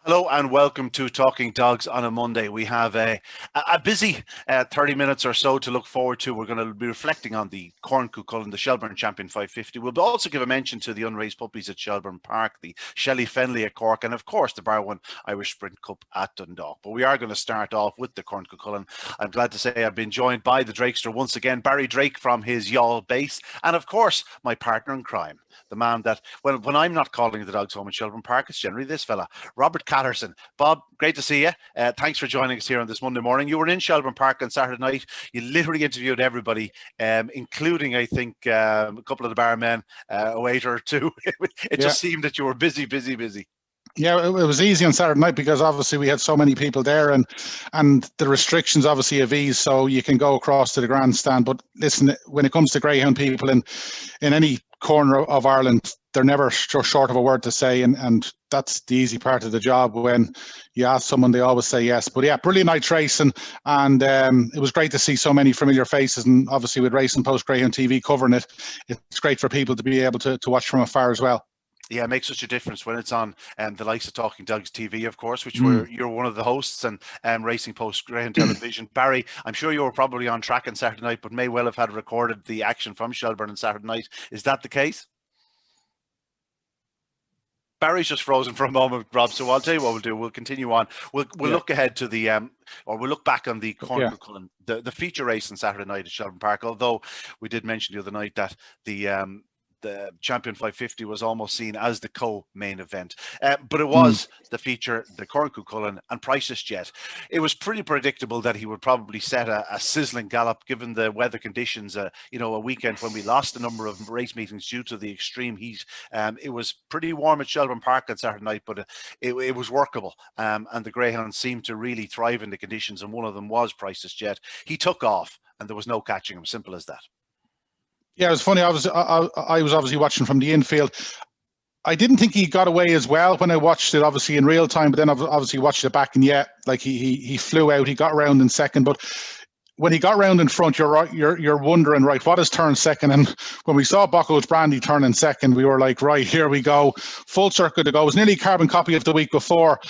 Hello and welcome to Talking Dogs on a Monday. We have a busy 30 minutes or so to look forward to. We're going to be reflecting on the Corn Cuchulainn, the Shelburne Champion 550. We'll also give a mention to the Unraised puppies at Shelburne Park, the Shelly Fenlia Cork, and of course the Bar 1 Irish Sprint Cup at Dundalk. But we are going to start off with the Corn Cuchulainn. I'm glad to say I've been joined by the Drakester once again, Barry Drake from his Youghal base, and of course my partner in crime, the man that, when I'm not calling the dogs home in Shelburne Park, it's generally this fella, Robert Catterson. Bob, great to see you. Thanks for joining us here on this Monday morning. You were in Shelburne Park on Saturday night. You literally interviewed everybody, including, I think, a couple of the barmen, a waiter or two. It just seemed that you were busy. Yeah, it was easy on Saturday night because obviously we had so many people there, and the restrictions obviously have eased, so you can go across to the grandstand. But listen, when it comes to greyhound people in any corner of Ireland, they're never short of a word to say, and that's the easy part of the job. When you ask someone, they always say yes. But yeah, brilliant night racing, and it was great to see so many familiar faces, and obviously with Racing Post Greyhound TV covering it, it's great for people to be able to watch from afar as well. Yeah, it makes such a difference when it's on the likes of Talking Dogs TV, of course, which you're one of the hosts, and Racing Post Greyhound Television. Barry, I'm sure you were probably on track on Saturday night, but may well have had recorded the action from Shelburne on Saturday night. Is that the case? Barry's just frozen for a moment, Rob. So I'll tell you what we'll do. We'll continue on. We'll look ahead to the or we'll look back on the Corn Cuchulainn, the feature race on Saturday night at Shelburne Park. Although we did mention the other night that the Champion 550 was almost seen as the co-main event. But it was the feature, the Corn Cuchulainn and Priceless Jet. It was pretty predictable that he would probably set a sizzling gallop given the weather conditions, a weekend when we lost a number of race meetings due to the extreme heat. It was pretty warm at Shelburne Park on Saturday night, but it was workable. And the Greyhounds seemed to really thrive in the conditions, and one of them was Priceless Jet. He took off and there was no catching him, simple as that. Yeah, it was funny. I was obviously watching from the infield. I didn't think he got away as well when I watched it, obviously in real time. But then I've obviously watched it back, and he flew out. He got around in second, but when he got round in front, you're wondering, right, what is turn second? And when we saw Buckos Brandy turn in second, we were like, right, here we go, full circle to go. It was nearly a carbon copy of the week before,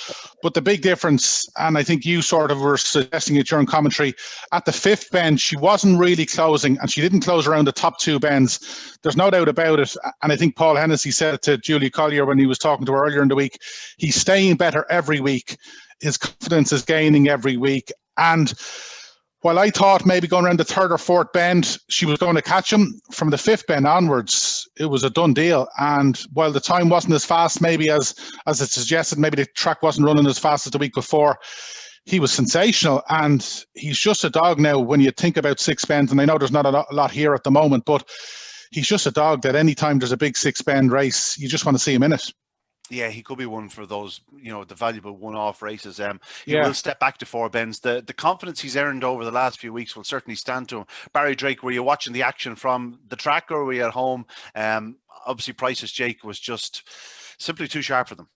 but the big difference, and I think you sort of were suggesting it during commentary, at the fifth bend, she wasn't really closing, and she didn't close around the top two bends. There's no doubt about it. And I think Paul Hennessy said it to Julie Collier when he was talking to her earlier in the week. He's staying better every week. His confidence is gaining every week. And while I thought maybe going around the third or fourth bend, she was going to catch him, from the fifth bend onwards, it was a done deal. And while the time wasn't as fast maybe as it suggested, maybe the track wasn't running as fast as the week before, he was sensational. And he's just a dog now when you think about six bends. And I know there's not a lot here at the moment, but he's just a dog that anytime there's a big six bend race, you just want to see him in it. Yeah, he could be one for those, the valuable one-off races. He will step back to four bends. The confidence he's earned over the last few weeks will certainly stand to him. Barry Drake, were you watching the action from the track, or were you at home? Obviously, Price's Jake was just simply too sharp for them.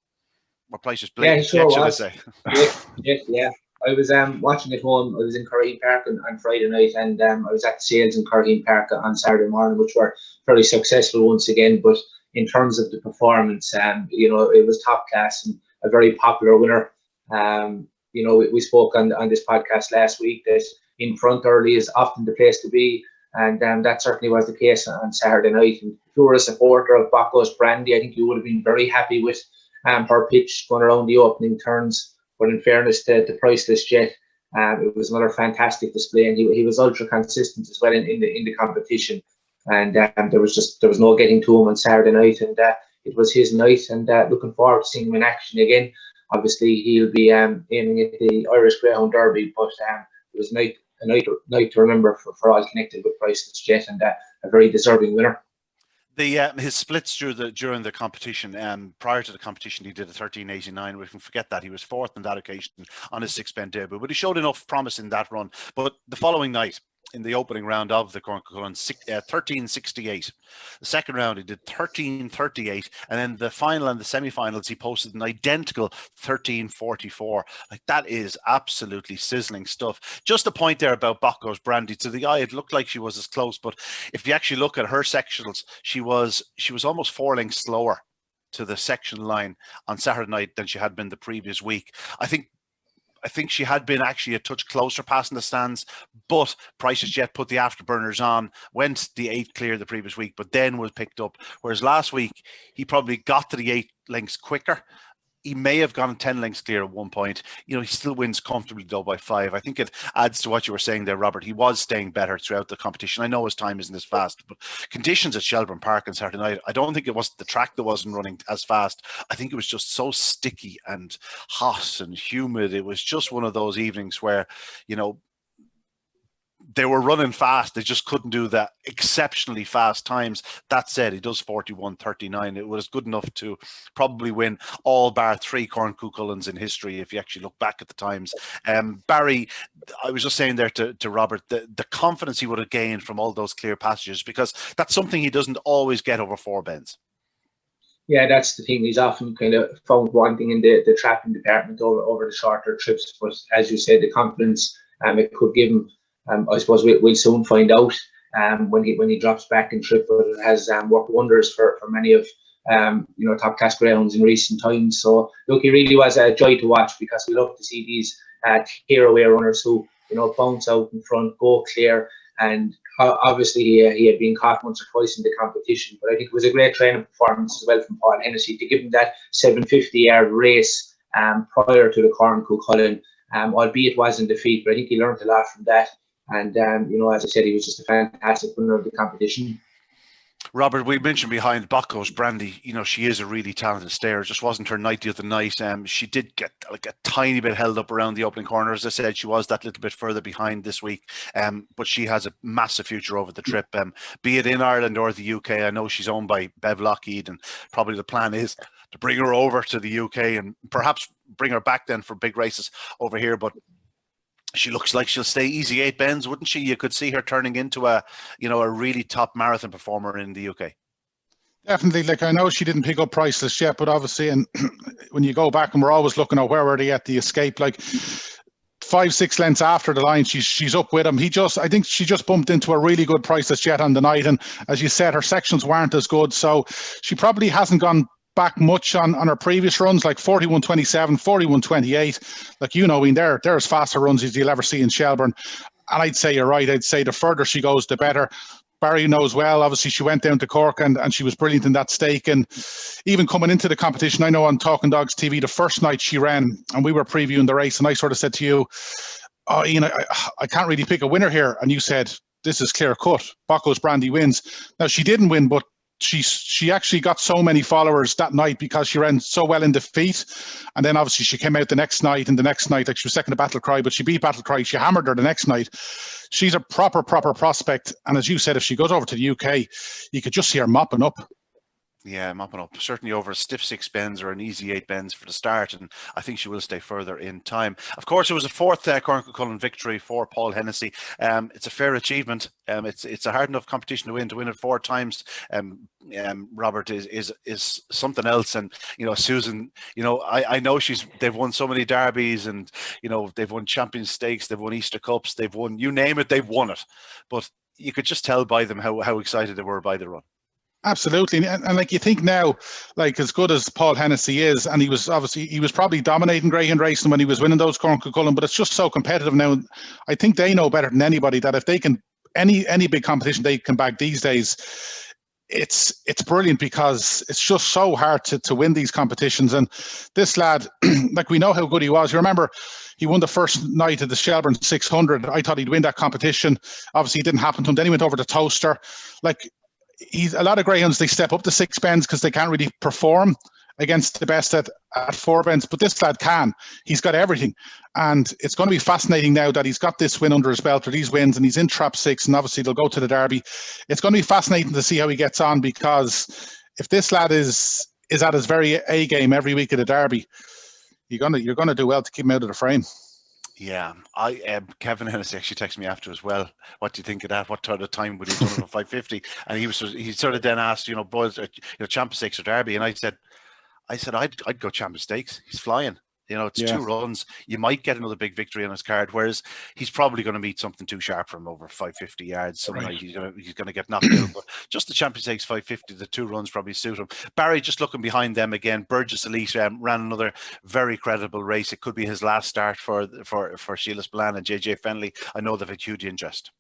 Or Price's Blake, yeah, he sure should was. I say? Yeah. I was watching at home. I was in Corrine Park on Friday night, and I was at the sales in Corrine Park on Saturday morning, which were very successful once again. But in terms of the performance, it was top class and a very popular winner. We spoke on this podcast last week that in front early is often the place to be, and that certainly was the case on Saturday night. And if you were a supporter of Buckos Brandy, I think you would have been very happy with her pitch going around the opening turns. But in fairness to Priceless Jet, it was another fantastic display, and he was ultra consistent as well in the competition. And there was no getting to him on Saturday night, and it was his night. And looking forward to seeing him in action again. Obviously, he'll be aiming at the Irish Greyhound Derby, but it was a night to remember for all connected with Priceless Jet, and a very deserving winner. His splits during the competition, prior to the competition, he did a 13.89. We can forget that. He was fourth on that occasion on his six-bend debut, but he showed enough promise in that run. But the following night, in the opening round of the Corn Cuchulainn, 13.68. The second round, he did 13.38. And then the final and the semi-finals, he posted an identical 13.44. Like, that is absolutely sizzling stuff. Just a point there about Buckos Brandy. To the eye, it looked like she was as close. But if you actually look at her sectionals, she was almost 4 lengths slower to the section line on Saturday night than she had been the previous week. I think she had been actually a touch closer passing the stands, but Price's Jet put the afterburners on, went the 8 clear the previous week, but then was picked up. Whereas last week, he probably got to the 8 lengths quicker. He may have gone 10 lengths clear at one point. He still wins comfortably though by 5. I think it adds to what you were saying there, Robert. He was staying better throughout the competition. I know his time isn't as fast, but conditions at Shelburne Park on Saturday night, I don't think it was the track that wasn't running as fast. I think it was just so sticky and hot and humid. It was just one of those evenings where, they were running fast. They just couldn't do that exceptionally fast times. That said, he does 41.39. It was good enough to probably win all bar 3 Corn Cuchulainns in history if you actually look back at the times. Barry, I was just saying there to Robert, the confidence he would have gained from all those clear passages, because that's something he doesn't always get over 4 bends. Yeah, that's the thing. He's often kind of found wanting in the trapping department over the shorter trips. But as you said, the confidence it could give him, I suppose we'll soon find out when he drops back in trip. But it has worked wonders for many of top class greyhounds in recent times. So look, he really was a joy to watch, because we love to see these clear away runners who bounce out in front, go clear. And obviously he had been caught once or twice in the competition, but I think it was a great training performance as well from Paul Hennessy to give him that 750-yard race prior to the Corn Cuchulainn, albeit it was in defeat, but I think he learned a lot from that. And as I said, he was just a fantastic winner of the competition. Robert, we mentioned behind Buckos, Brandy, she is a really talented stayer. It just wasn't her night the other night. She did get like a tiny bit held up around the opening corner. As I said, she was that little bit further behind this week. But she has a massive future over the trip, be it in Ireland or the UK. I know she's owned by Bev Lockheed, and probably the plan is to bring her over to the UK and perhaps bring her back then for big races over here. But she looks like she'll stay easy 8 bends, wouldn't she? You could see her turning into a really top marathon performer in the UK. Definitely. Like, I know she didn't pick up Priceless yet, but obviously, and when you go back and we're always looking at where were they at the escape, like 5-6 lengths after the line, she's up with him. I think she just bumped into a really good Priceless Jet on the night, and as you said, her sections weren't as good, so she probably hasn't gone back much on her previous runs, like 41.27, 41.28. Like, they're as fast a runs as you'll ever see in Shelburne. And I'd say you're right. I'd say the further she goes, the better. Barry knows well. Obviously, she went down to Cork and she was brilliant in that stake. And even coming into the competition, I know on Talking Dogs TV, the first night she ran and we were previewing the race, and I sort of said to you, oh, Ian, I can't really pick a winner here. And you said, this is clear cut. Buckos Brandy wins. Now, she didn't win, but she actually got so many followers that night because she ran so well in defeat. And then obviously she came out the next night, like she was second to Battle Cry, but she beat Battle Cry. She hammered her the next night. She's a proper prospect. And as you said, if she goes over to the UK, you could just see her mopping up. Yeah, mopping up. Certainly over a stiff 6 bends or an easy 8 bends for the start, and I think she will stay further in time. Of course, it was a 4th Corn Cuchulainn victory for Paul Hennessy. It's a fair achievement. It's a hard enough competition to win it 4 times. Robert is something else, and Susan. I know they've won so many derbies, and they've won Champions Stakes, they've won Easter Cups, they've won, you name it, they've won it. But you could just tell by them how excited they were by the run. Absolutely. And like, you think now, like, as good as Paul Hennessy is, and he was probably dominating greyhound racing when he was winning those Corn Cuchulainn, but it's just so competitive now. I think they know better than anybody that if they can, any big competition they can bag these days, it's brilliant, because it's just so hard to win these competitions. And this lad, like, we know how good he was. You remember he won the first night of the Shelburne 600. I thought he'd win that competition. Obviously it didn't happen to him. Then he went over to Toaster. Like, a lot of greyhounds, they step up to 6 bends because they can't really perform against the best at 4 bends, but this lad can. He's got everything, and it's going to be fascinating now that he's got this win under his belt, or these wins, and he's in trap 6, and obviously they'll go to the Derby. It's going to be fascinating to see how he gets on, because if this lad is at his very A game every week at the Derby, you're going to do well to keep him out of the frame. Yeah, Kevin Hennessy actually texted me after as well. What do you think of that? What sort of time would he have done on 550? And he sort of then asked, boys, Champions Stakes or Derby, and I said I'd go Champions Stakes. He's flying. You know, it's 2 runs. You might get another big victory on his card, whereas he's probably going to meet something too sharp for him over 550 yards. Some night he's going to get knocked out. But just the Champions Stakes 550, the 2 runs probably suit him. Barry, just looking behind them again, Burgess Elite ran another very credible race. It could be his last start for Sheila Spillane and JJ Fenley. I know they've had huge interest.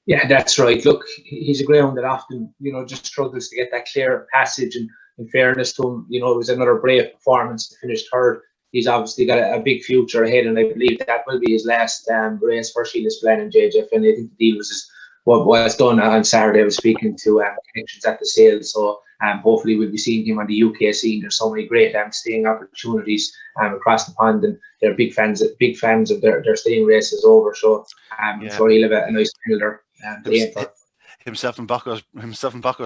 Yeah, that's right. Look, he's a ground that often, just struggles to get that clear passage. And in fairness to him, it was another brave performance to finish third. He's obviously got a big future ahead, and I believe that will be his last race for Sheila Spillane and JJ Fenley. I think the deal was what was done on Saturday. I was speaking to connections at the sale, so hopefully we'll be seeing him on the UK scene. There's so many great staying opportunities across the pond, and they're big fans of their staying races over. So I'm sure he'll have a nice fielder. Himself and Buckos,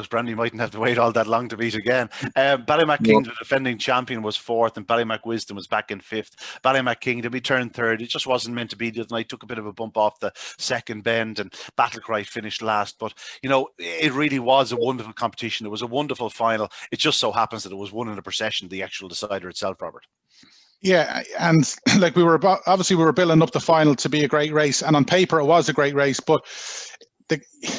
Brandy mightn't have to wait all that long to beat again. Ballymac Kingdom, the defending champion, was 4th, and Ballymac Wisdom was back in 5th. Ballymac Kingdom, he turned 3rd. It just wasn't meant to be the other night. Took a bit of a bump off the second bend, and Battlecry finished last. But, it really was a wonderful competition. It was a wonderful final. It just so happens that it was won in a procession, the actual decider itself, Robert. Yeah, and like we were building up the final to be a great race, and on paper it was a great race, but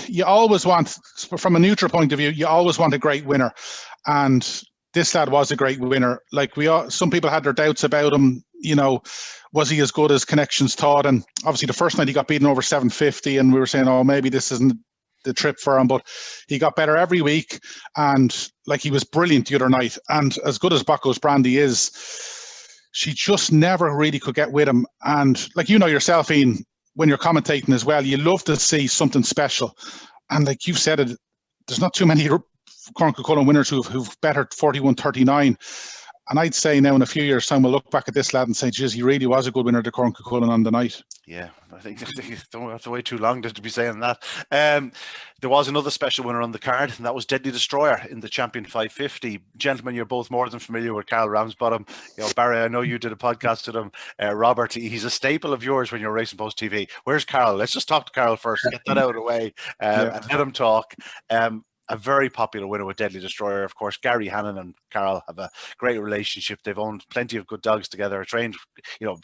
you always want, from a neutral point of view, you always want a great winner, and this lad was a great winner. Like some people had their doubts about him. Was he as good as connections thought? And obviously the first night he got beaten over 750, and we were saying, oh, maybe this isn't the trip for him, but he got better every week, and like he was brilliant the other night. And as good as Buckos Brandy is, she just never really could get with him. And like yourself, Ian, when you're commentating as well, you love to see something special. And like you've said it, there's not too many Corn Cuchulainn winners who've bettered 41.39. And I'd say now in a few years' time, we'll look back at this lad and say, geez, he really was a good winner to Corn Cuchulainn on the night. Yeah, I think don't have to wait too long to be saying that. There was another special winner on the card, and that was Deadly Destroyer in the Champion 550. Gentlemen, you're both more than familiar with Carl Ramsbottom. Barry, I know you did a podcast with him. Robert, he's a staple of yours when you're Racing Post TV. Where's Carl? Let's just talk to Carl first, get that out of the way, and let him talk. A very popular winner with Deadly Destroyer, of course. Gary Hannon and Carl have a great relationship. They've owned plenty of good dogs together.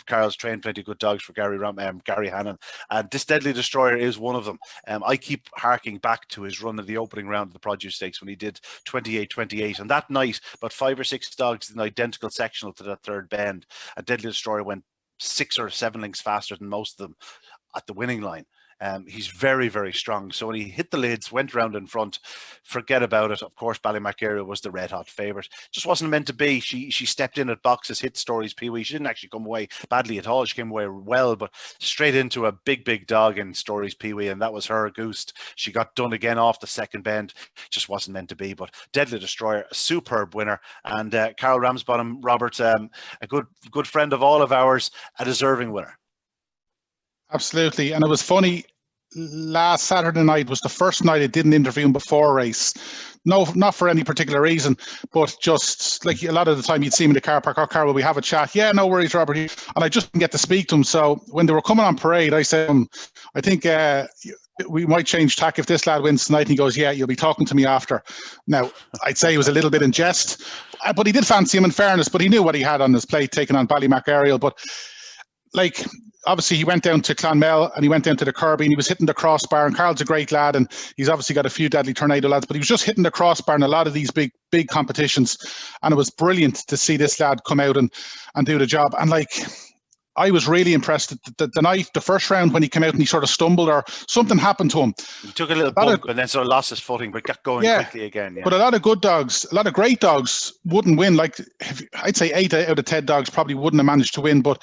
Carl's trained plenty of good dogs for Gary Hannon, and this Deadly Destroyer is one of them. I keep harking back to his run of the opening round of the Produce Stakes when he did 28-28, and that night, about 5 or 6 dogs in identical sectional to that third bend, a Deadly Destroyer went 6 or 7 lengths faster than most of them at the winning line. He's very, very strong. So when he hit the lids, went round in front, forget about it. Of course, Ballymac area was the red hot favourite. Just wasn't meant to be. She stepped in at boxes, hit Stories Pee-wee. She didn't actually come away badly at all. She came away well, but straight into a big dog in Stories Pee-wee, and that was her goose. She got done again off the second bend. Just wasn't meant to be. But Deadly Destroyer, a superb winner. And Carl Ramsbottom, Robert, a good friend of all of ours, a deserving winner. Absolutely. And it was funny, last Saturday night was the first night I didn't interview him before a race. No, not for any particular reason, but just like a lot of the time you'd see him in the car park, oh, Carl, will we have a chat? Yeah, no worries, Robert. And I just didn't get to speak to him. So when they were coming on parade, I said, I think we might change tack if this lad wins tonight. And he goes, yeah, you'll be talking to me after. Now, I'd say he was a little bit in jest, but he did fancy him in fairness, but he knew what he had on his plate, taking on Ballymac Ariel. But like, obviously he went down to Clonmel and he went down to the Kirby and he was hitting the crossbar, and Carl's a great lad and he's obviously got a few Deadly Tornado lads, but he was just hitting the crossbar in a lot of these big competitions, and it was brilliant to see this lad come out and do the job. And like, I was really impressed the night, the first round, when he came out and he sort of stumbled or something happened to him. He took a little bump and then sort of lost his footing, but got going quickly again. Yeah. But a lot of good dogs, a lot of great dogs wouldn't win. Like, I'd say 8 out of 10 dogs probably wouldn't have managed to win, but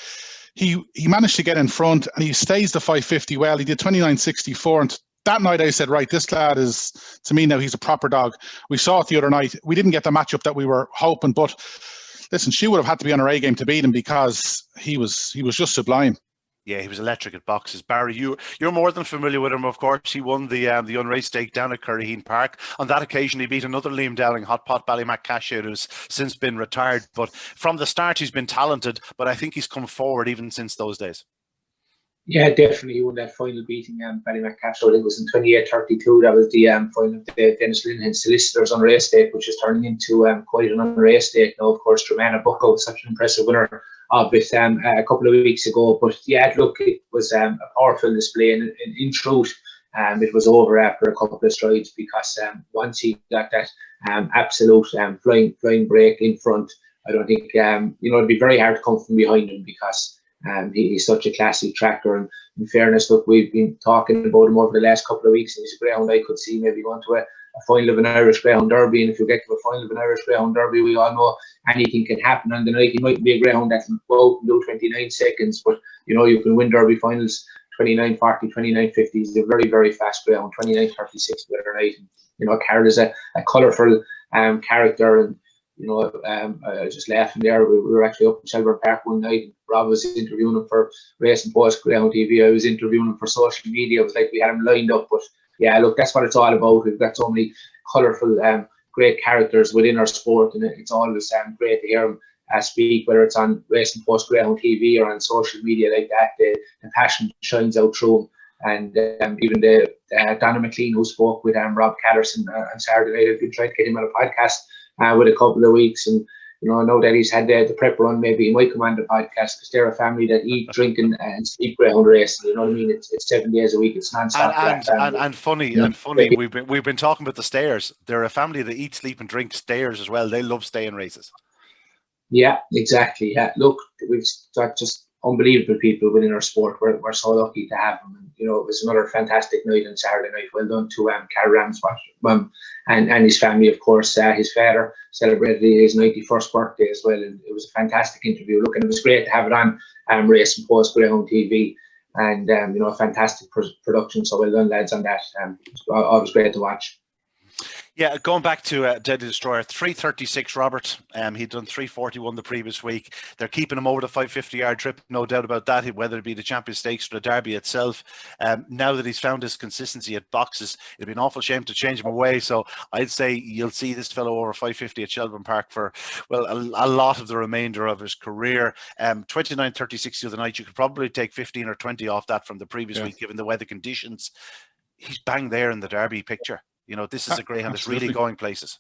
he managed to get in front and he stays the 550 well. He did 29.64, and that night I said, right, this lad is, to me now, he's a proper dog. We saw it the other night. We didn't get the matchup that we were hoping, but listen, she would have had to be on her A game to beat him because he was just sublime. Yeah, he was electric at boxes. Barry, you're more than familiar with him, of course. He won the Unraised stake down at Curraheen Park. On that occasion, he beat another Liam Dowling hot pot, Ballymac Cashier, who's since been retired. But from the start, he's been talented, but I think he's come forward even since those days. Yeah, definitely. He won that final beating Ballymac Cashier. I think it was in 28-32. That was the final of the Dennis Linehan Solicitors Unraised stake, which is turning into quite an Unraised stake now. Of course, Tremana Bucko was such an impressive winner of it a couple of weeks ago. But yeah, look, it was a powerful display, and in truth, it was over after a couple of strides, because once he got that absolute flying break in front, I don't think it'd be very hard to come from behind him, because he's such a classic tracker. And in fairness, look, we've been talking about him over the last couple of weeks, and he's a greyhound I could see maybe going to a final of an Irish Greyhound Derby. And if you get to a final of an Irish Greyhound Derby, we all know anything can happen on the night. He might be a greyhound that can go out and do 29 seconds, but you can win Derby finals 29:40, 29:50. He's a very, very fast greyhound, 29:36 the other night. Carol is a colourful character, and I was just laughing there. We were actually up in Shelburne Park one night. Rob was interviewing him for Race and Post Greyhound TV. I was interviewing him for social media. It was like we had him lined up. But yeah, look, that's what it's all about. We've got so many colourful, great characters within our sport, and it's always great to hear him speak, whether it's on Race and Post Greyhound TV or on social media like that. The passion shines out through him. And even the Donna McLean, who spoke with Rob Catterson on Saturday night, I've been trying to get him on a podcast with a couple of weeks, and I know that he's had the prep run. Maybe he might come on the podcast, because they're a family that eat, drink, and sleep greyhound racing. You know what I mean? It's 7 days a week. It's non-stop. And funny. We've been talking about the stayers. They're a family that eat, sleep, and drink stayers as well. They love staying races. Yeah, exactly. Yeah, look, we've got just unbelievable people within our sport. We're so lucky to have them. And, it was another fantastic night on Saturday night. Well done to Carl Ramsbottom and his family, of course. His father celebrated his 91st birthday as well, and it was a fantastic interview. Look, and it was great to have it on Race and Post Greyhound TV, and a fantastic production. So well done, lads, on that. Always great to watch. Yeah, going back to Deadly Destroyer, 3:36, Robert. He'd done 3:41 the previous week. They're keeping him over the 550-yard trip, no doubt about that, whether it be the Champion Stakes or the Derby itself. Now that he's found his consistency at boxes, it'd be an awful shame to change him away. So I'd say you'll see this fellow over 550 at Shelburne Park for, well, a lot of the remainder of his career. 29:36 the other night. You could probably take 15 or 20 off that from the previous week, given the weather conditions. He's bang there in the Derby picture. This is a greyhound that's really going places.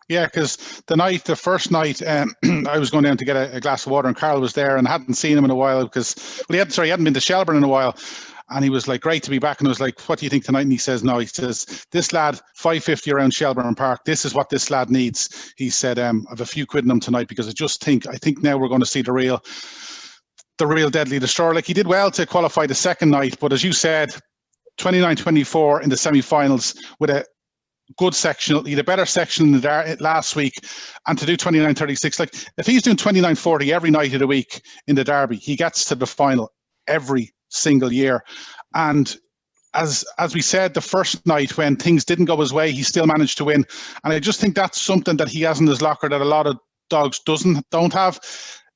Yeah, because the first night, I was going down to get a glass of water, and Carl was there, and I hadn't seen him in a while because, he hadn't been to Shelburne in a while. And he was like, great to be back. And I was like, what do you think tonight? And he says, no, he says, this lad, 550 around Shelburne Park, this is what this lad needs. He said, I've a few quid in him tonight, because I think now we're going to see the real Deadly Destroyer. Like, he did well to qualify the second night, but as you said, 29-24 in the semi-finals with a good sectional. He had a better section than last week, and to do 29:36, like if he's doing 29:40 every night of the week in the Derby, he gets to the final every single year. And as we said, the first night when things didn't go his way, he still managed to win. And I just think that's something that he has in his locker that a lot of dogs don't have.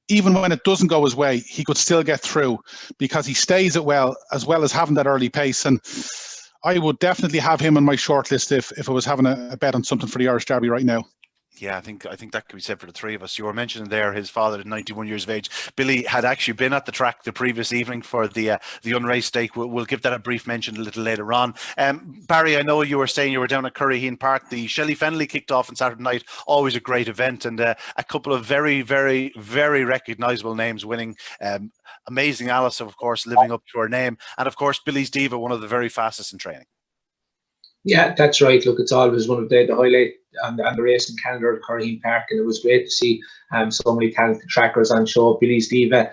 Even when it doesn't go his way, he could still get through, because he stays it well as having that early pace. And I would definitely have him on my shortlist if I was having a bet on something for the Irish Derby right now. Yeah, I think that could be said for the three of us. You were mentioning there his father at 91 years of age. Billy had actually been at the track the previous evening for the Unraised stake. We'll give that a brief mention a little later on. Barry, I know you were saying you were down at Curryheen Park. The Shelly Fenlia kicked off on Saturday night. Always a great event, and a couple of very, very, very recognisable names winning. Amazing Alice, of course, living up to her name, and of course Billy's Diva, one of the very fastest in training. Yeah, that's right. Look, it's always one of the highlight on the racing calendar at Curryheen Park, and it was great to see so many talented trackers on show. Billy's Diva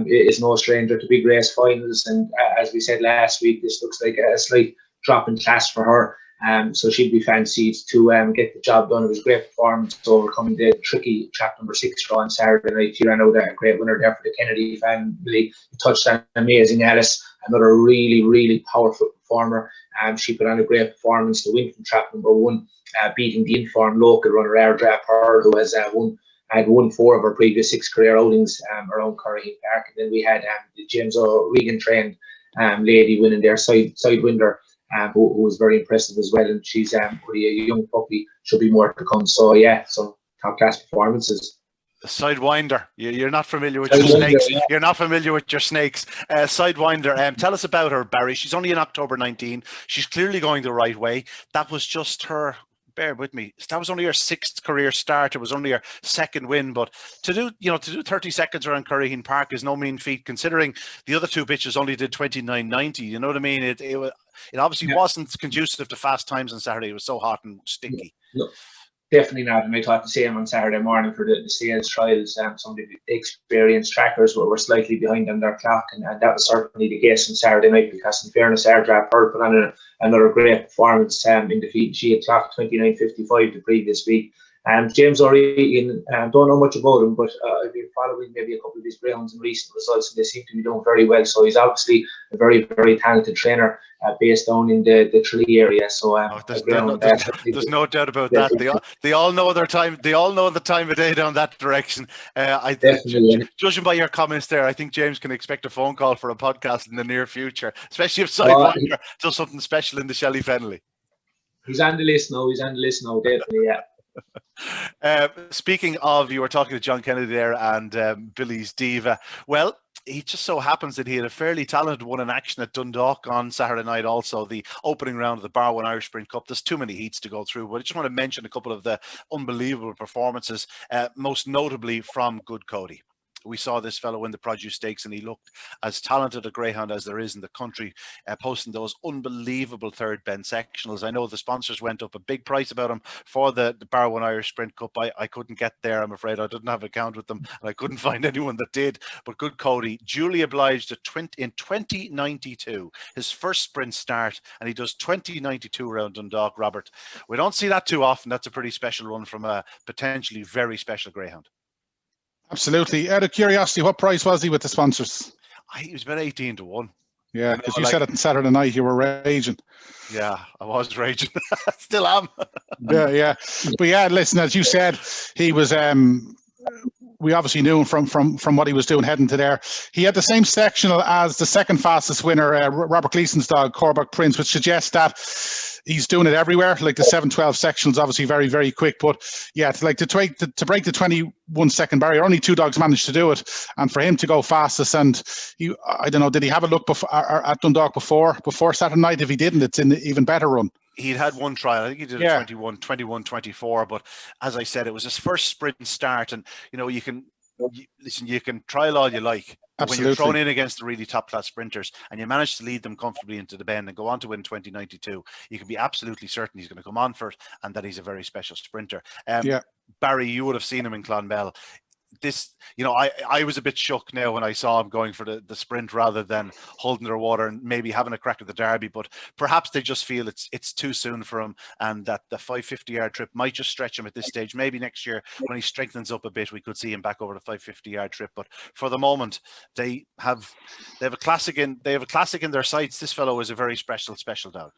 is no stranger to big race finals, and as we said last week, this looks like a slight drop in class for her. So she'd be fancied to get the job done. It was a great performance overcoming the tricky track number 6 draw on Saturday night. She ran out a great winner there for the Kennedy family. Touched on amazing Alice, another really, really powerful performer. She put on a great performance to win from track number 1, beating the informed local runner Airdra Pearl, who had won 4 of her previous 6 career outings around Curryheen Park. And then we had the James O'Regan trained lady winning their Sidewinder. Who was very impressive as well, and she's really a young puppy. Should be more to come. So yeah, some top class performances. Sidewinder, you're not familiar with your snakes. Yeah. You're not familiar with your snakes. Sidewinder, tell us about her, Barry. She's only in October 19. She's clearly going the right way. That was just her bear with me. That was only her 6th career start. It was only her 2nd win. But to do 30 seconds around Curraheen Park is no mean feat, considering the other 2 bitches only did 29.90. You know what I mean? It obviously wasn't conducive to fast times on Saturday. It was so hot and sticky. No, definitely not. And I thought the same on Saturday morning for the sales trials. Some of the experienced trackers were slightly behind on their clock, and that was certainly the case on Saturday night, because in fairness, Ardra put on another great performance in defeat. She had clocked 29.55 the previous week. James O'Reilly, don't know much about him, but I've been following maybe a couple of these greyhounds in recent results, and they seem to be doing very well. So he's obviously a very, very talented trainer based down in the Tralee area. So there's no doubt about that. They all know their time. They all know the time of day down that direction. Judging by your comments there, I think James can expect a phone call for a podcast in the near future, especially if Sidewinder does something special in the Shelly Fenlia. He's on the list now. Definitely, yeah. Speaking of, you were talking to John Kennedy there and Billy's Diva. Well, he just so happens that he had a fairly talented one in action at Dundalk on Saturday night, also the opening round of the Bar 1 Irish Sprint Cup. There's too many heats to go through, but I just want to mention a couple of the unbelievable performances, most notably from Good Cody. We saw this fellow win the Produce Stakes, and he looked as talented a greyhound as there is in the country, posting those unbelievable third bend sectionals. I know the sponsors went up a big price about him for the Bar 1 Irish Sprint Cup. I couldn't get there, I'm afraid. I didn't have an account with them, and I couldn't find anyone that did. But Good Cody, duly obliged in 2092, his first sprint start, and he does 2092 around Dundalk, Robert. We don't see that too often. That's a pretty special run from a potentially very special greyhound. Absolutely. Out of curiosity, what price was he with the sponsors? He was about 18 to 1. Yeah, because you said it on Saturday night, you were raging. Yeah, I was raging. Still am. yeah. But yeah, listen, as you said, he was we obviously knew him from what he was doing heading to there. He had the same sectional as the second fastest winner, Robert Gleason's dog, Corback Prince, which suggests that he's doing it everywhere. Like the 7:12 sectional is obviously very, very quick. But yeah, to break the 21-second barrier, only 2 dogs managed to do it. And for him to go fastest, and I don't know, did he have a look at Dundalk before Saturday night? If he didn't, it's in an even better run. He'd had one trial. I think he did a 21-24. But as I said, it was his first sprint start. And, you can trial all you like. Absolutely. When you're thrown in against the really top-class sprinters and you manage to lead them comfortably into the bend and go on to win 2092, you can be absolutely certain he's going to come on for it and that he's a very special sprinter. Barry, you would have seen him in Clonmel. I was a bit shook now when I saw him going for the sprint rather than holding their water and maybe having a crack at the Derby, but perhaps they just feel it's too soon for him and that the 550-yard trip might just stretch him at this stage. Maybe next year when he strengthens up a bit, we could see him back over the 550-yard trip. But for the moment, they have a classic in their sights. This fellow is a very special dog.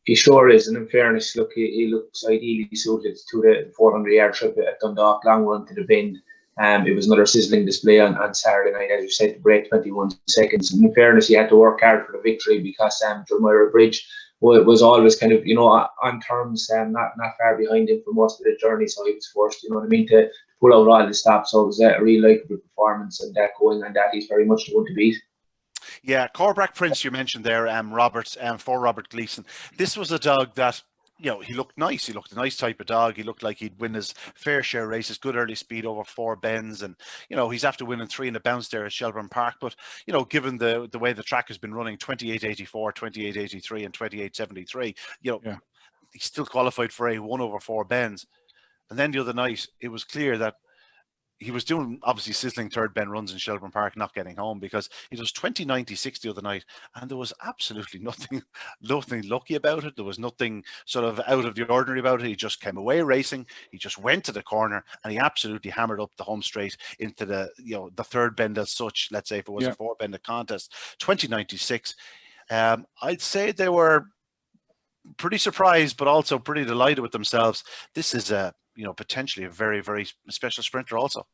He sure is, and in fairness, look, he looks ideally suited to the 400-yard trip at Dundalk, long run to the bend. It was another sizzling display on Saturday night, as you said, to break 21 seconds. And in fairness, he had to work hard for the victory because Drummoyra Bridge was always kind of, on terms, not far behind him for most of the journey. So he was forced, to pull out all the stops. So it was a really likeable performance, and going on that, he's very much the one to beat. Yeah, Corback Prince, you mentioned there, for Robert Gleason. This was a dog that, he looked nice. He looked a nice type of dog. He looked like he'd win his fair share of races, good early speed over 4 bends. And, he's after winning 3 in the bounce there at Shelburne Park. But, given the way the track has been running, 28.84, 28.83 and 28.73, he still qualified for A1 over 4 bends. And then the other night, it was clear that he was doing obviously sizzling third bend runs in Shelburne Park, not getting home, because he does 20.96 the other night, and there was absolutely nothing lucky about it. There was nothing sort of out of the ordinary about it. He just came away racing. He just went to the corner and he absolutely hammered up the home straight into the the third bend as such. Let's say if it was a 4-bend contest, 20.96. I'd say they were pretty surprised, but also pretty delighted with themselves. This is potentially a very, very special sprinter also.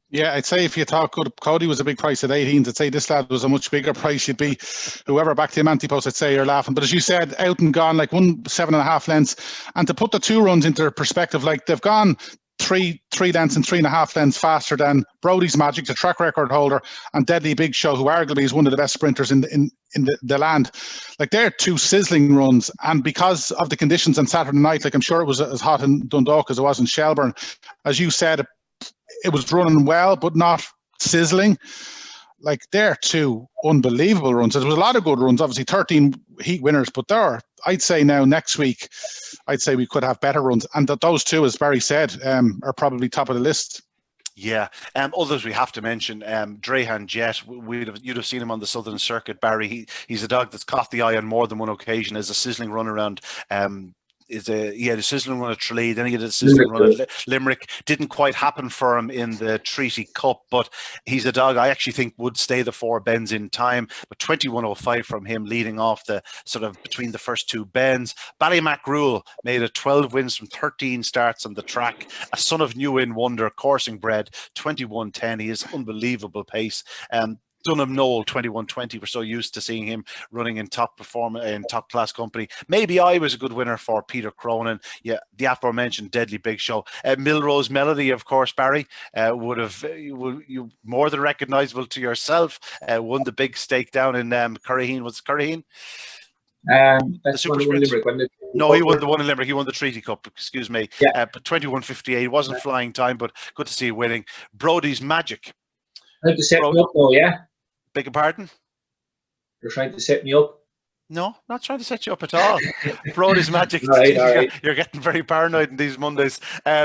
Yeah, I'd say if you thought Cody was a big price at 18s, I'd say this lad was a much bigger price. You'd be, whoever backed him anti-post, I'd say you're laughing. But as you said, out and gone, like 7.5 lengths. And to put the 2 runs into perspective, like they've gone three lengths and 3.5 lengths faster than Brody's Magic, the track record holder, and Deadly Big Show, who arguably is one of the best sprinters in the land. Like, they're two sizzling runs, and because of the conditions on Saturday night, like, I'm sure it was as hot in Dundalk as it was in Shelburne. As you said, it was running well, but not sizzling. Like, they're two unbelievable runs. There was a lot of good runs, obviously 13 heat winners, but there are, I'd say now next week, I'd say we could have better runs. And that those two, as Barry said, are probably top of the list. Yeah. Others we have to mention, Drehan Jet, you'd have seen him on the Southern Circuit, Barry. He's a dog that's caught the eye on more than one occasion as a sizzling run around. He had a sizzling run at Tralee, then he had a sizzling run at Limerick. Didn't quite happen for him in the Treaty Cup, but he's a dog I actually think would stay the 4 bends in time. But 21.05 from him, leading off the sort of between the first 2 bends. Ballymac Rule made it 12 wins from 13 starts on the track. A son of New In Wonder, coursing bred, 21.10. He has unbelievable pace. Dunham Knoll 21.20. We're so used to seeing him running in top class company. Maybe I was a good winner for Peter Cronin. Yeah, the aforementioned Deadly Big Show. Milrose Melody, of course, Barry, would have you more than recognizable to yourself. Won the big stake down in Curraheen. What's Curraheen? That's one in Limerick, wasn't it? No, he won the one in Limerick. He won the Treaty Cup, excuse me. Yeah. But 21.58 wasn't flying time, but good to see you winning. Brody's Magic. Trying to set me up now, yeah? Beg your pardon? You're trying to set me up? No, not trying to set you up at all. Brody's Magic. Right. You're getting very paranoid in these Mondays.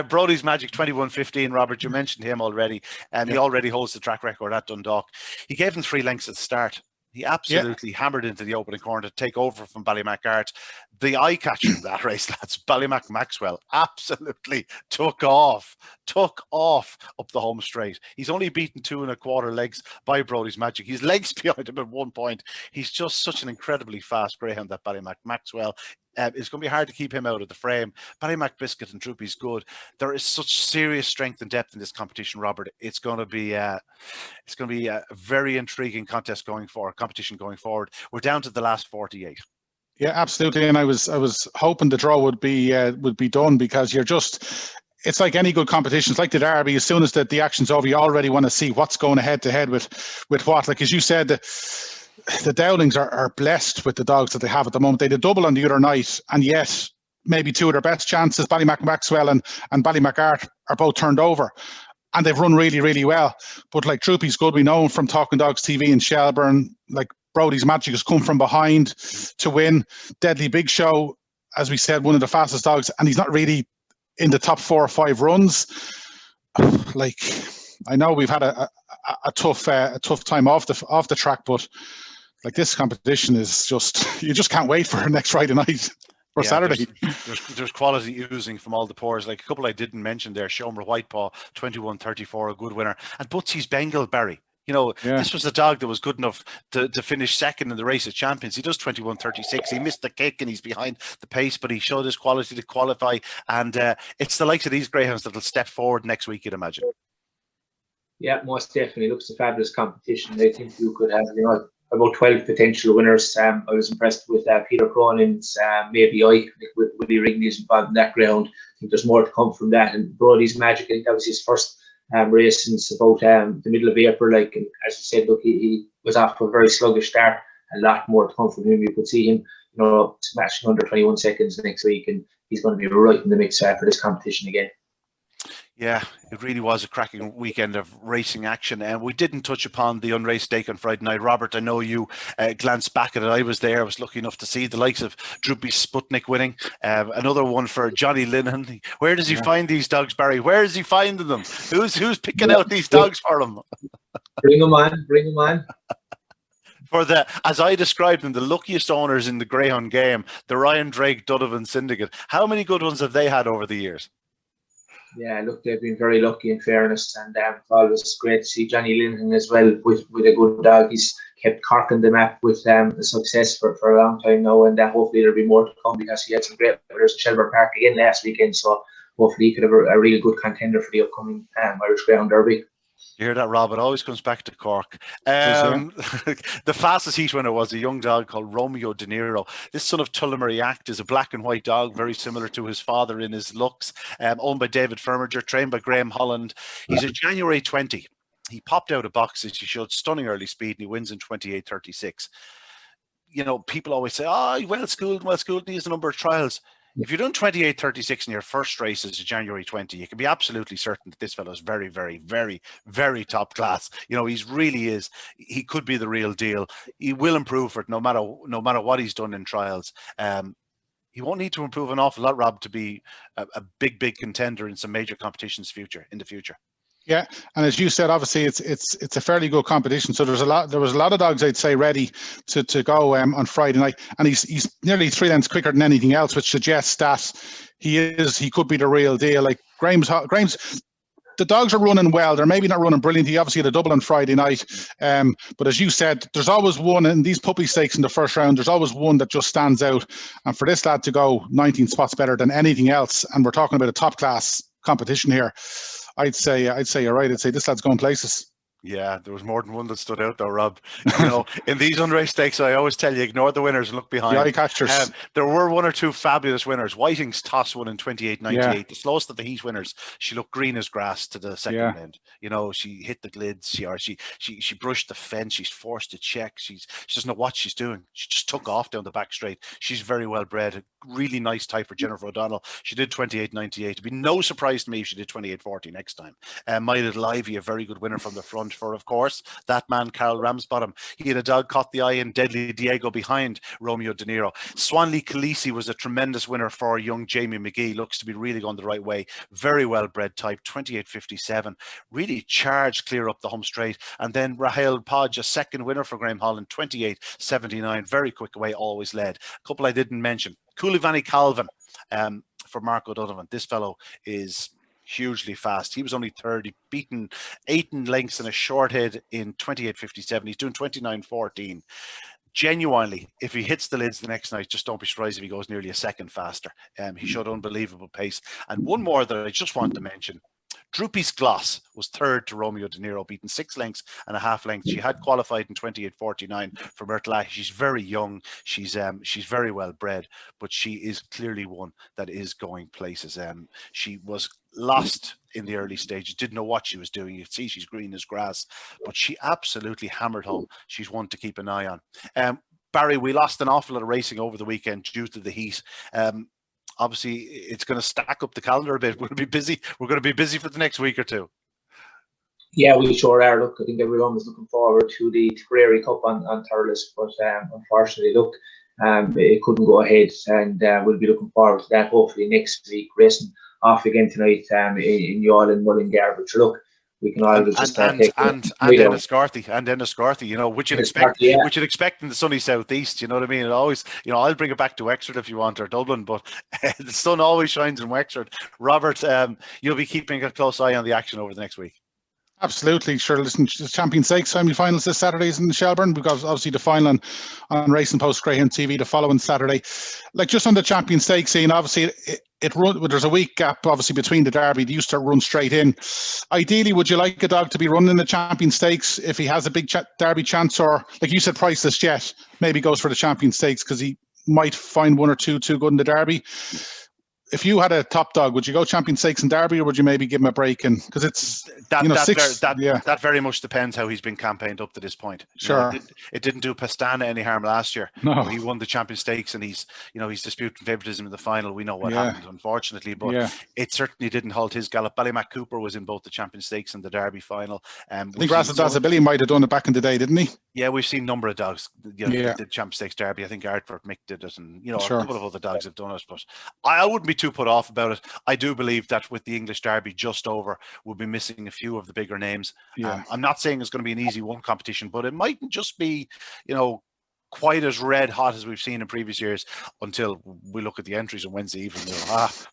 Brody's Magic 21.15. Robert, you mentioned him already, and he already holds the track record at Dundalk. He gave them 3 lengths at the start. He absolutely hammered into the opening corner to take over from Ballymac Art. The eye catcher in that race, lads, Ballymac Maxwell, absolutely took off up the home straight. He's only beaten 2 1/4 legs by Brody's Magic. He's legs behind him at one point. He's just such an incredibly fast greyhound, that Ballymac Maxwell. It's going to be hard to keep him out of the frame. Ballymac Biscuit and Droopy's good. There is such serious strength and depth in this competition, Robert. It's going to be a very intriguing competition going forward. We're down to the last 48. Yeah, absolutely. And I was hoping the draw would be done, because it's like any good competition. It's like the Derby. As soon as the action's over, you already want to see what's going head to head with what. Like, as you said, the Dowlings are blessed with the dogs that they have at the moment. They did double on the other night, and yet maybe 2 of their best chances, Ballymac Maxwell and Ballymac Art, are both turned over. And they've run really, really well. But like, Droopy's good. We know him from Talking Dogs TV in Shelburne. Like, Brody's Magic has come from behind to win. Deadly Big Show, as we said, one of the fastest dogs, and he's not really in the top 4 or 5 runs. Like, I know we've had a tough time off the track, but like, this competition is you just can't wait for next Friday night or Saturday. There's quality oozing from all the pores. Like, a couple I didn't mention there: Shomer Whitepaw 21.34, a good winner, and Butsy's Bengal, Barry. This was a dog that was good enough to finish second in the race of champions. He does 21.36. He missed the kick and he's behind the pace, but he showed his quality to qualify. And it's the likes of these greyhounds that will step forward next week, you'd imagine. Yeah, most definitely. Looks a fabulous competition. I think you could have, about 12 potential winners. I was impressed with Peter Cronin's maybe with Willie Rigney's involved in that greyhound. I think there's more to come from that. And Brody's Magic, I think that was his first race since about the middle of April. Like, and as you said, look, he was off to a very sluggish start. A lot more to come from him. You could see him, smashing under 21 seconds next week, and he's going to be right in the mix for this competition again. Yeah, it really was a cracking weekend of racing action. And we didn't touch upon the Unraised stake on Friday night. Robert, I know you glanced back at it. I was there. I was lucky enough to see the likes of Droopy Sputnik winning. Another one for Johnny Linehan. Where does he find these dogs, Barry? Where is he finding them? Who's picking out these dogs for him? Bring them on. For as I described them, the luckiest owners in the greyhound game, the Ryan Drake Donovan Syndicate. How many good ones have they had over the years? Yeah, look, they've been very lucky, in fairness, and always great to see Johnny Linehan as well with a good dog. He's kept Cork on the map with success for a long time now, and hopefully there'll be more to come, because he had some great winners in Shelburne Park again last weekend, so hopefully he could have a really good contender for the upcoming Irish Greyhound Derby. You hear that, Rob? It always comes back to Cork. The fastest heat winner was a young dog called Romeo De Niro. This son of Tullamore Act is a black and white dog, very similar to his father in his looks, owned by David Firminger, trained by Graham Holland. He's a January 20. He popped out of boxes. He showed stunning early speed, and he wins in 28:36. You know, people always say, oh, well schooled, and he has a number of trials. If you're doing 28:36 in your first race as a January 20, you can be absolutely certain that this fellow is very, very, very, very top class. You know, he's really is. He could be the real deal. He will improve for it no matter what he's done in trials. He won't need to improve an awful lot, Rob, to be a big, big contender in some major competitions in the future. Yeah, and as you said, obviously it's a fairly good competition. So there was a lot of dogs, I'd say, ready to go on Friday night, and he's nearly 3 lengths quicker than anything else, which suggests that he could be the real deal. Like Graham's, the dogs are running well. They're maybe not running brilliant. He obviously had a double on Friday night, but as you said, there's always one in these puppy stakes in the first round. There's always one that just stands out, and for this lad to go 19 spots better than anything else, and we're talking about a top class competition here. I'd say you're right. I'd say this lad's going places. Yeah, there was more than one that stood out though, Rob. You know, in these unraced stakes, I always tell you, ignore the winners and look behind. The eye catchers. There were 1 or 2 fabulous winners. Whiting's Toss won in 28:98. Yeah. The slowest of the heat winners. She looked green as grass to the second end. You know, she hit the glids. She brushed the fence. She's forced to check. She doesn't know what she's doing. She just took off down the back straight. She's very well bred. A really nice type for Jennifer O'Donnell. She did 28:98. It'd be no surprise to me if she did 28:40 next time. My Little Ivy, a very good winner from the front for, of course, that man, Carl Ramsbottom. He had a dog caught the eye in Deadly Diego behind Romeo De Niro. Swanley Khaleesi was a tremendous winner for young Jamie McGee. Looks to be really going the right way. Very well bred type, 28:57. Really charged clear up the home straight. And then Rahel Podge, a second winner for Graham Holland, 28:79. Very quick away, always led. A couple I didn't mention. Coulivanny Calvin for Mark O'Donovan. This fellow is hugely fast. He was only third. He beaten 18 lengths in a short head in 28:57. He's doing 29:14. Genuinely, if he hits the lids the next night, just don't be surprised if he goes nearly a second faster. He showed unbelievable pace. And one more that I just want to mention. Droopy's Gloss was third to Romeo De Niro, beaten 6 lengths and a half lengths. She had qualified in 28:49 for Myrtle. She's very young. She's very well bred, but she is clearly one that is going places. She was lost in the early stages, didn't know what she was doing. You can see she's green as grass, but she absolutely hammered home. She's one to keep an eye on. Barry, we lost an awful lot of racing over the weekend due to the heat. Obviously, it's going to stack up the calendar a bit. We'll be busy. We're going to be busy for the next week or two. Yeah, we sure are. Look, I think everyone was looking forward to the Tipperary Cup on Thurles, but unfortunately, look, it couldn't go ahead, and we'll be looking forward to that hopefully next week. Racing off again tonight in Youghal and Mullingar, but look, we can always just and Enniscorthy, you know, which you'd expect in the sunny southeast. You know what I mean? It always, you know, I'll bring it back to Wexford if you want, or Dublin, but the sun always shines in Wexford. Robert, you'll be keeping a close eye on the action over the next week. Absolutely, sure. Listen, the Champion Stakes semi-finals this Saturday is in Shelburne. We've got obviously the final on Racing Post Greyhound TV the following Saturday. Like just on the Champion Stakes scene, obviously there's a week gap obviously between the Derby. They used to run straight in. Ideally, would you like a dog to be running the Champion Stakes if he has a big Derby chance, or like you said, Priceless Jet maybe goes for the Champion Stakes because he might find 1 or 2 too good in the Derby? If you had a top dog, would you go Champion Stakes and Derby, or would you maybe give him a break? And because it's that very much depends how he's been campaigned up to this point. Sure, it didn't do Pastana any harm last year. No, he won the Champion Stakes, and he's disputing favouritism in the final. We know what happened, unfortunately, but it certainly didn't halt his gallop. Ballymac Cooper was in both the Champion Stakes and the Derby final. I think Billy might have done it back in the day, didn't he? Yeah, we've seen a number of dogs. The Champion Stakes Derby. I think Ardford Mick did it, and a couple of other dogs have done it. But I wouldn't be too put off about it. I do believe that with the English Derby just over, we'll be missing a few of the bigger names. I'm not saying it's going to be an easy one competition, but it mightn't just be, quite as red hot as we've seen in previous years until we look at the entries on Wednesday evening.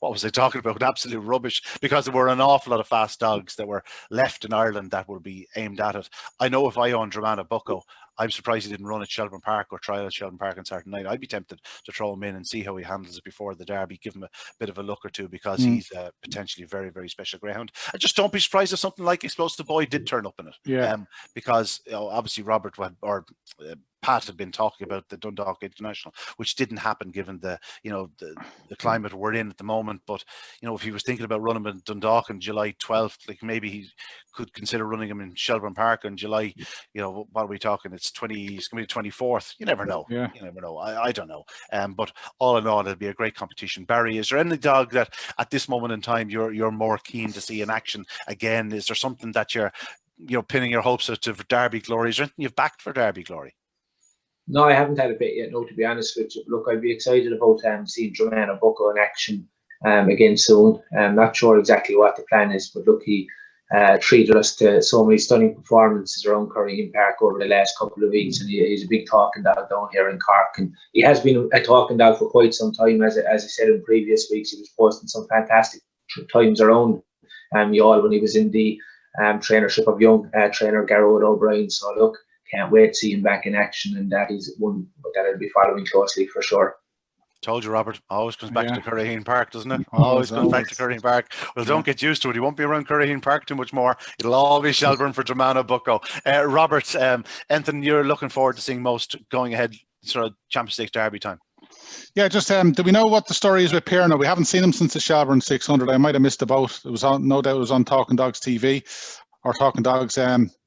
What was I talking about? Absolute rubbish, because there were an awful lot of fast dogs that were left in Ireland that will be aimed at it. I know if I own Dramana Bucko, I'm surprised he didn't run at Shelburne Park or trial at Shelburne Park on Saturday night. I'd be tempted to throw him in and see how he handles it before the Derby, give him a bit of a look or two, because he's potentially very, very special greyhound. And just don't be surprised if something like Explosive Boy did turn up in it. Yeah. Because obviously Robert Pat had been talking about the Dundalk International, which didn't happen given the climate we're in at the moment. But if he was thinking about running him in Dundalk on July 12th, like maybe he could consider running him in Shelburne Park on July. What are we talking? It's going to be the 24th. You never know. Yeah. You never know. I don't know. But all in all, it'll be a great competition. Barry, is there any dog that at this moment in time you're more keen to see in action again? Is there something that you're pinning your hopes to Derby Glory? Is there anything you've backed for Derby Glory? No, I haven't had a bit yet, no, to be honest with you. Look, I'd be excited about seeing Jermaine and Bucko in action again soon. I'm not sure exactly what the plan is, but look, he treated us to so many stunning performances around Corrine Park over the last couple of weeks, and he's a big talking dog down here in Cork, and he has been a talking dog for quite some time. As I said in previous weeks, he was posting some fantastic times around Youghal when he was in the trainership of young trainer Garrod O'Brien. So look, can't wait to see him back in action, and that is one that I'll be following closely for sure. Told you, Robert. Always comes back to Corrine Park, doesn't it? Always comes back to Corrine Park. Well, don't get used to it. He won't be around Corrine Park too much more. It'll all be Shelburne for Germano Bucko. Robert, anything you're looking forward to seeing most going ahead, sort of Champions Stakes Derby time? Yeah, just do we know what the story is with Pierno? We haven't seen him since the Shelburne 600. I might have missed the boat. It was on, no doubt, it was on Talking Dogs TV or Talking Dogs.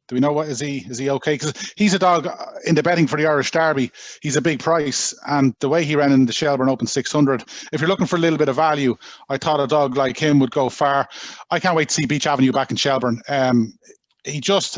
Do we know what is he okay? Because he's a dog in the betting for the Irish Derby. He's a big price, and the way he ran in the Shelburne Open 600. If you're looking for a little bit of value, I thought a dog like him would go far. I can't wait to see Beach Avenue back in Shelburne. He just,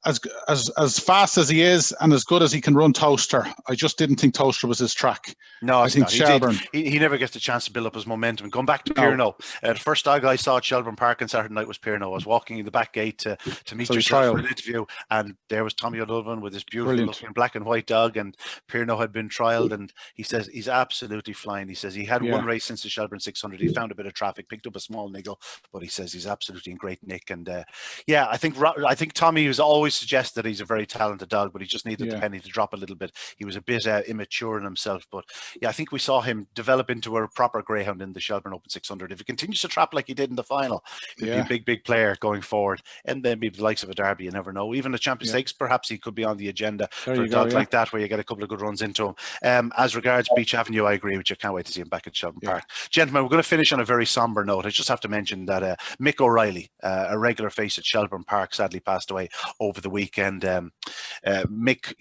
as fast as he is and as good as he can run Toaster, I just didn't think Toaster was his track. No, I think Shelburne. He never gets the chance to build up his momentum. Going back to Pierno, the first dog I saw at Shelburne Park on Saturday night was Pierno. I was walking in the back gate to meet yourself for an interview, and there was Tommy O'Donovan with his beautiful looking black and white dog, and Pierno had been trialled, and he says he's absolutely flying. He says he had one race since the Shelburne 600. He found a bit of traffic, picked up a small niggle, but he says he's absolutely in great nick. And I think Tommy has always suggested that he's a very talented dog, but he just needed the penny to drop a little bit. He was a bit immature in himself, but I think we saw him develop into a proper greyhound in the Shelburne Open 600. If he continues to trap like he did in the final, he'll be a big player going forward. And then maybe the likes of a Derby, you never know. Even the Champions Stakes, perhaps he could be on the agenda for a dog like that, where you get a couple of good runs into him. As regards Beach Avenue, I agree with you. Can't wait to see him back at Shelburne Park. Gentlemen, we're going to finish on a very somber note. I just have to mention that Mick O'Reilly, a regular face at Shelburne Park, sadly passed away over the weekend. Mick,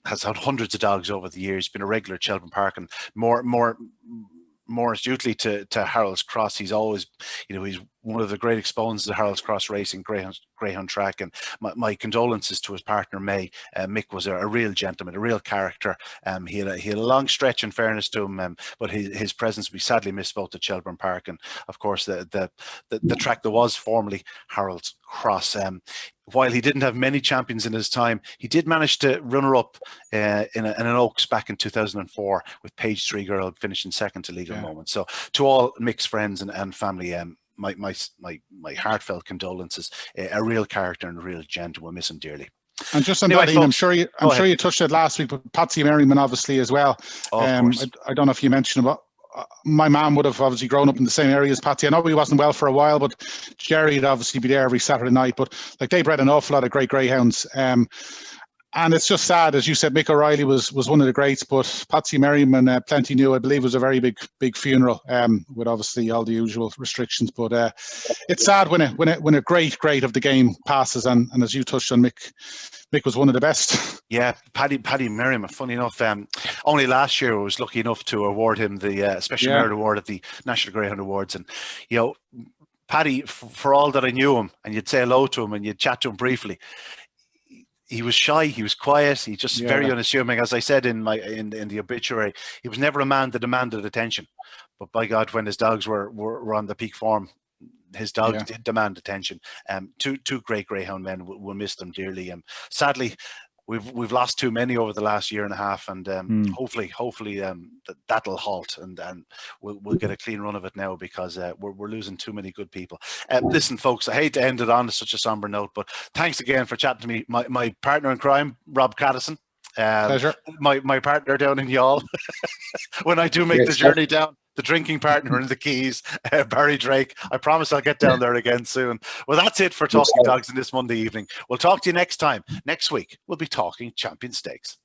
has had hundreds of dogs over the years, been a regular at Shelburne Park, and more astutely to Harold's Cross. He's always, he's one of the great exponents of Harold's Cross racing, greyhound track, and my condolences to his partner May. Mick was a real gentleman, a real character. He had a long stretch, in fairness to him, but his presence will be sadly missed both at Shelburne Park and, of course, the track that was formerly Harold's Cross. While he didn't have many champions in his time, he did manage to runner-up in an Oaks back in 2004 with Page 3 Girl finishing second to Legal Moment. So to all Mick's friends and family, my heartfelt condolences. A real character and a real gent. We'll miss him dearly. And just on that, Ian, I'm sure you touched it last week, but Patsy Merriman obviously as well. Of course. I don't know if you mentioned about. My mom would have obviously grown up in the same area as Patsy. I know he wasn't well for a while, but Jerry'd obviously be there every Saturday night. But like, they bred an awful lot of great greyhounds. And it's just sad, as you said, Mick O'Reilly was one of the greats, but Patsy Merriman, plenty knew, I believe, was a very big funeral, with obviously all the usual restrictions. But it's sad when a great of the game passes, and as you touched on, Mick was one of the best. Yeah, Paddy Merriman, funny enough, only last year I was lucky enough to award him the Special Merit Award at the National Greyhound Awards. And, Paddy, for all that I knew him, and you'd say hello to him and you'd chat to him briefly, he was shy, he was quiet, he just very unassuming. As I said in the obituary, he was never a man that demanded attention. But by God, when his dogs were on the peak form, his dogs did demand attention. Two great greyhound men. We'll miss them dearly. Sadly, we've lost too many over the last year and a half, and hopefully that'll halt, and we'll get a clean run of it now, because we're losing too many good people. Listen, folks, I hate to end it on such a somber note, but thanks again for chatting to me, my partner in crime, Rob Catterson. Pleasure. My partner down in Youghal when I do make the journey down, the drinking partner in the Keys, Barry Drake. I promise I'll get down there again soon. Well, that's it for Talking Dogs in this Monday evening. We'll talk to you next time. Next week, we'll be talking Champion Stakes.